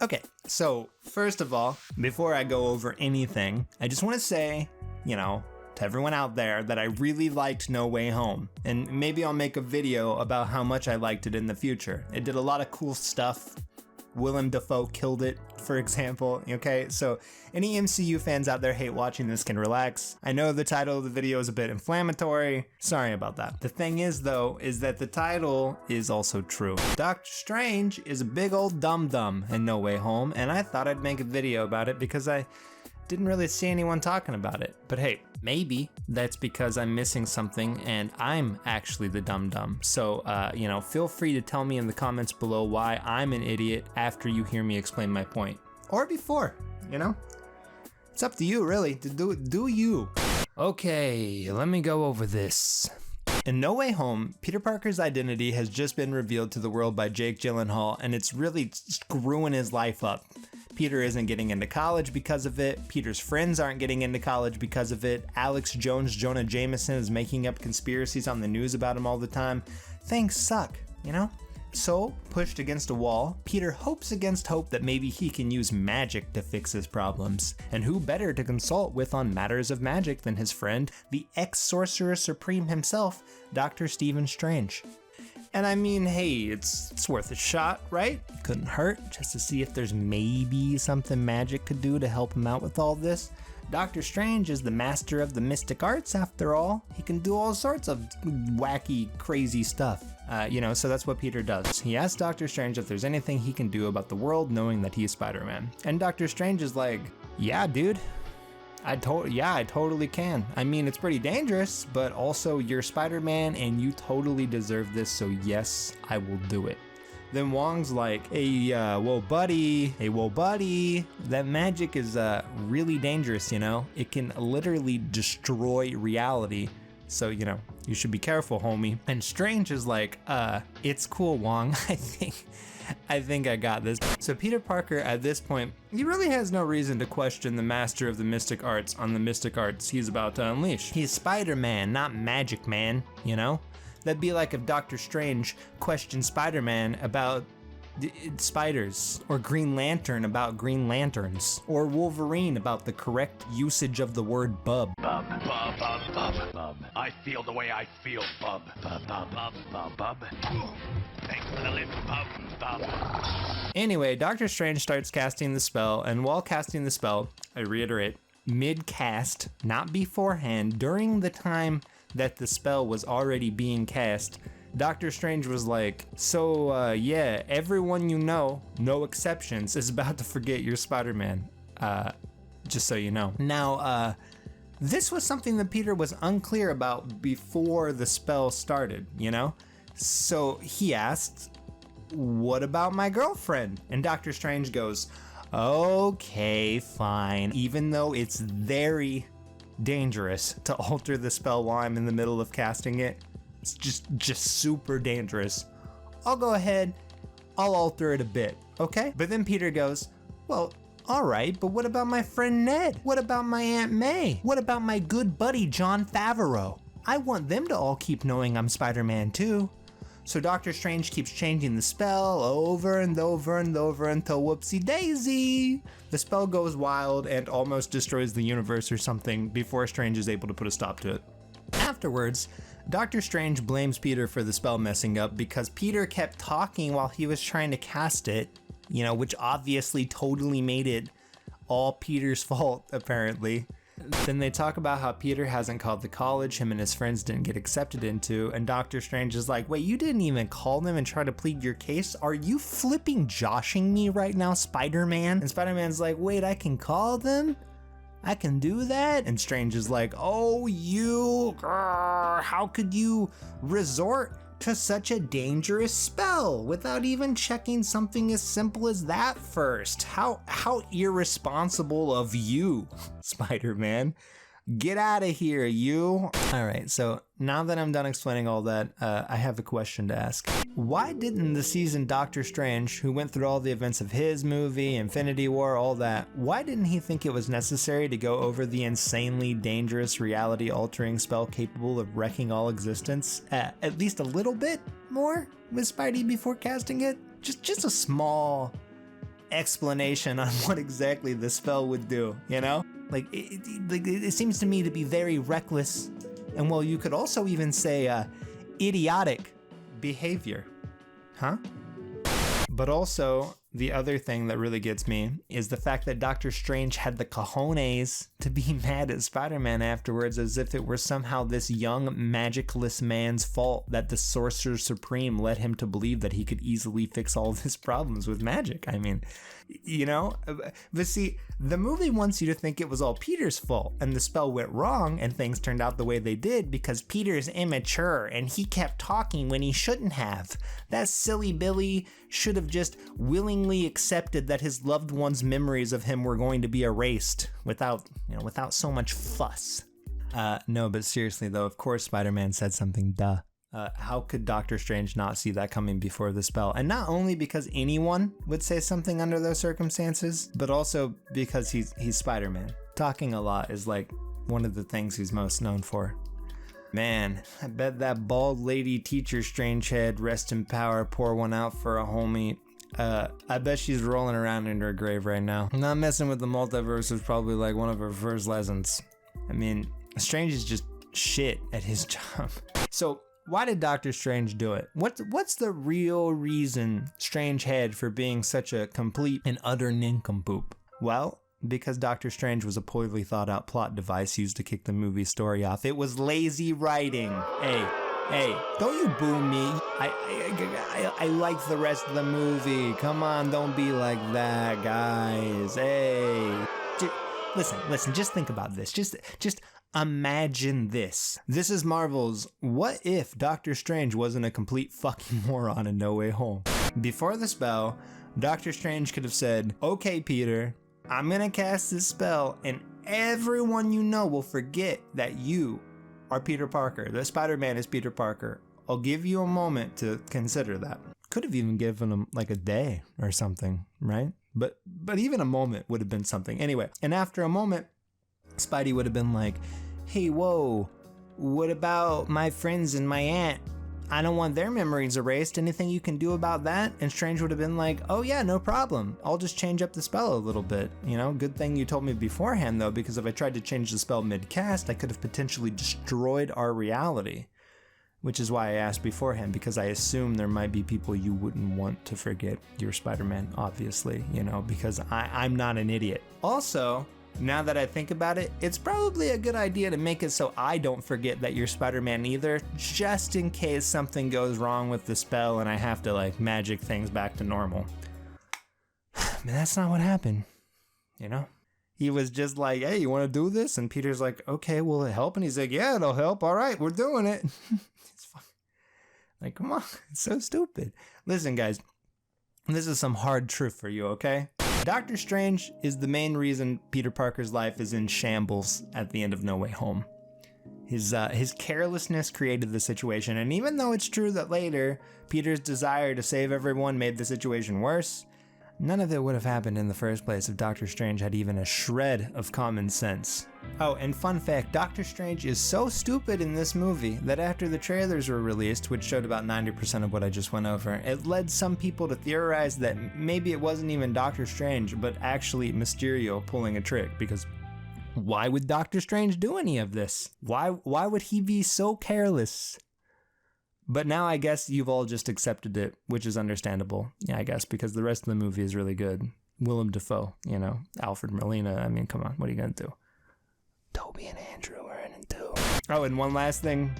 Okay, so first of all, before I go over anything, I just want to say, to everyone out there that I really liked No Way Home, and maybe I'll make a video about how much I liked it in the future. It did a lot of cool stuff. Willem Dafoe killed it, for example, okay? So any MCU fans out there hate watching this can relax. I know the title of the video is a bit inflammatory. Sorry about that. The thing is, though, is that the title is also true. Doctor Strange is a big old dum-dum in No Way Home, and I thought I'd make a video about it because I didn't really see anyone talking about it. But hey, maybe that's because I'm missing something and I'm actually the dum-dum. So, feel free to tell me in the comments below why I'm an idiot after you hear me explain my point. Or before, It's up to you, really. Do you. Okay, let me go over this. In No Way Home, Peter Parker's identity has just been revealed to the world by Jake Gyllenhaal, and it's really screwing his life up. Peter isn't getting into college because of it. Peter's friends aren't getting into college because of it. Alex Jones, Jonah Jameson is making up conspiracies on the news about him all the time. Things suck, So, pushed against a wall, Peter hopes against hope that maybe he can use magic to fix his problems. And who better to consult with on matters of magic than his friend, the ex-Sorcerer Supreme himself, Dr. Stephen Strange. And I mean, hey, it's worth a shot, right? Couldn't hurt, just to see if there's maybe something magic could do to help him out with all this. Doctor Strange is the master of the mystic arts after all. He can do all sorts of wacky, crazy stuff. So that's what Peter does. He asks Doctor Strange if there's anything he can do about the world knowing that he's Spider-Man. And Doctor Strange is like, yeah, dude. I totally can. I mean, it's pretty dangerous, but also you're Spider-Man and you totally deserve this, so yes, I will do it. Then Wong's like, hey, whoa buddy, that magic is really dangerous, It can literally destroy reality, so, you should be careful, homie. And Strange is like, it's cool, Wong, I think I got this. So Peter Parker, at this point, he really has no reason to question the master of the mystic arts on the mystic arts he's about to unleash. He's Spider-Man, not Magic Man, That'd be like if Doctor Strange questioned Spider-Man about spiders, or Green Lantern about Green Lanterns, or Wolverine about the correct usage of the word bub. Bub, bub, bub, bub, bub. I feel the way I feel, bub, bub, bub, bub, bub, bub. Thanks for the lift, bub, bub. Anyway, Doctor Strange starts casting the spell, and while casting the spell, I reiterate, mid-cast, not beforehand, during the time that the spell was already being cast, Doctor Strange was like, so everyone no exceptions, is about to forget you're Spider-Man. Just so you know. Now, this was something that Peter was unclear about before the spell started, So he asked, what about my girlfriend? And Doctor Strange goes, okay, fine. Even though it's very dangerous to alter the spell while I'm in the middle of casting it, it's just super dangerous. I'll go ahead, I'll alter it a bit, okay? But then Peter goes, well, all right, but what about my friend Ned? What about my Aunt May? What about my good buddy Jon Favreau? I want them to all keep knowing I'm Spider-Man too. So Doctor Strange keeps changing the spell over and over and over until whoopsie daisy. The spell goes wild and almost destroys the universe or something before Strange is able to put a stop to it. Afterwards, Doctor Strange blames Peter for the spell messing up because Peter kept talking while he was trying to cast it, which obviously totally made it all Peter's fault, apparently. Then they talk about how Peter hasn't called the college him and his friends didn't get accepted into, and Doctor Strange is like, wait, you didn't even call them and try to plead your case? Are you flipping joshing me right now, Spider-Man? And Spider-Man's like, wait, I can call them? I can do that? And Strange is like, oh, how could you resort to such a dangerous spell without even checking something as simple as that first? How irresponsible of you, Spider-Man. Get out of here, you. All right, so now that I'm done explaining all that, I have a question to ask. Why didn't the seasoned Doctor Strange, who went through all the events of his movie, Infinity War, all that, why didn't he think it was necessary to go over the insanely dangerous reality-altering spell capable of wrecking all existence at least a little bit more with Spidey before casting it? Just a small explanation on what exactly the spell would do, you know? Like, it seems to me to be very reckless, and well, you could also even say idiotic behavior, huh? But also, the other thing that really gets me is the fact that Doctor Strange had the cojones to be mad at Spider-Man afterwards, as if it were somehow this young, magicless man's fault that the Sorcerer Supreme led him to believe that he could easily fix all of his problems with magic. I mean, you know? But see, the movie wants you to think it was all Peter's fault, and the spell went wrong, and things turned out the way they did because Peter's immature, and he kept talking when he shouldn't have. That silly Billy should have just willingly accepted that his loved one's memories of him were going to be erased without so much fuss. No, but seriously though, of course Spider-Man said something, duh. How could Doctor Strange not see that coming before the spell? And not only because anyone would say something under those circumstances, but also because he's Spider-Man. Talking a lot is like one of the things he's most known for. Man, I bet that bald lady teacher Strangehead, rest in power, pour one out for a homie. I bet she's rolling around in her grave right now. Not messing with the multiverse was probably like one of her first lessons. I mean, Strange is just shit at his job. So why did Doctor Strange do it? What's the real reason Strange had for being such a complete and utter nincompoop? Well, because Doctor Strange was a poorly thought out plot device used to kick the movie story off. It was lazy writing. Hey, don't you boo me. I like the rest of the movie. Come on, don't be like that, guys. Hey. Listen, just think about this. Just imagine this. This is Marvel's What If Doctor Strange Wasn't a Complete Fucking Moron in No Way Home. Before the spell, Doctor Strange could have said, okay, Peter, I'm gonna cast this spell and everyone you know will forget that you are Peter Parker. The Spider-Man is Peter Parker. I'll give you a moment to consider that. Could have even given him like a day or something, right? But even a moment would have been something. Anyway, and after a moment, Spidey would have been like, hey, whoa, what about my friends and my aunt? I don't want their memories erased. Anything you can do about that? And Strange would have been like, oh yeah, no problem. I'll just change up the spell a little bit. You know, good thing you told me beforehand though, because if I tried to change the spell mid-cast, I could have potentially destroyed our reality. Which is why I asked beforehand, because I assume there might be people you wouldn't want to forget your Spider-Man, obviously, you know, because I'm not an idiot. Also, now that I think about it, it's probably a good idea to make it so I don't forget that you're Spider-Man either, just in case something goes wrong with the spell and I have to like magic things back to normal. But that's not what happened, you know? He was just like, hey, you want to do this? And Peter's like, okay, will it help? And he's like, yeah, it'll help. All right, we're doing it. It's fun. Like, come on, it's so stupid. Listen, guys, this is some hard truth for you, okay? Doctor Strange is the main reason Peter Parker's life is in shambles at the end of No Way Home. His carelessness created the situation, and even though it's true that later Peter's desire to save everyone made the situation worse, none of it would have happened in the first place if Doctor Strange had even a shred of common sense. Oh, and fun fact, Doctor Strange is so stupid in this movie that after the trailers were released, which showed about 90% of what I just went over, it led some people to theorize that maybe it wasn't even Doctor Strange, but actually Mysterio pulling a trick, because why would Doctor Strange do any of this? Why would he be so careless? But now I guess you've all just accepted it, which is understandable. Yeah, I guess, because the rest of the movie is really good. Willem Dafoe, you know, Alfred Molina. I mean, come on, what are you going to do? Toby and Andrew are in it too. Oh, and one last thing.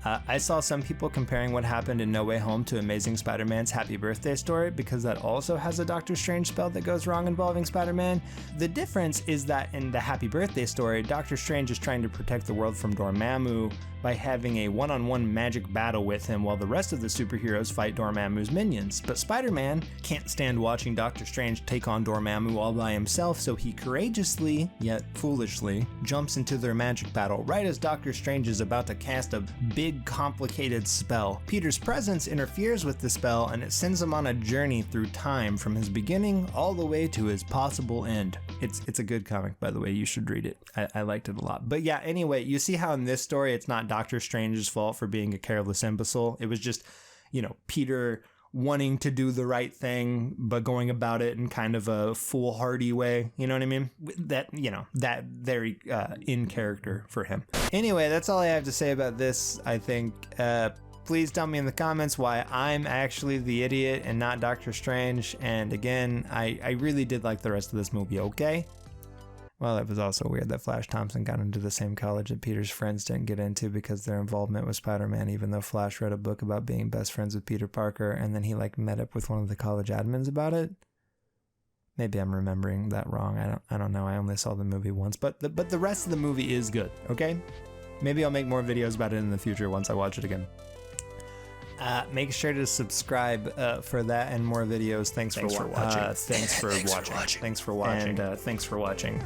I saw some people comparing what happened in No Way Home to Amazing Spider-Man's Happy Birthday story, because that also has a Doctor Strange spell that goes wrong involving Spider-Man. The difference is that in the Happy Birthday story, Doctor Strange is trying to protect the world from Dormammu by having a one-on-one magic battle with him while the rest of the superheroes fight Dormammu's minions. But Spider-Man can't stand watching Doctor Strange take on Dormammu all by himself, so he courageously, yet foolishly, jumps into their magic battle right as Doctor Strange is about to cast a big, complicated spell. Peter's presence interferes with the spell, and it sends him on a journey through time from his beginning all the way to his possible end. It's a good comic, by the way. You should read it. I liked it a lot. But yeah, anyway, you see how in this story it's not Doctor Strange's fault for being a careless imbecile. It was just, you know, Peter wanting to do the right thing, but going about it in kind of a foolhardy way. You know what I mean? That, that very in character for him. Anyway, that's all I have to say about this, I think. Please tell me in the comments why I'm actually the idiot and not Doctor Strange. And again, I really did like the rest of this movie, okay? Well, it was also weird that Flash Thompson got into the same college that Peter's friends didn't get into because their involvement with Spider-Man, even though Flash read a book about being best friends with Peter Parker, and then he met up with one of the college admins about it. Maybe I'm remembering that wrong. I don't know. I only saw the movie once, but the rest of the movie is good, okay? Maybe I'll make more videos about it in the future once I watch it again. Make sure to subscribe for that and more videos. Thanks for watching. Thanks for watching. Thanks for watching.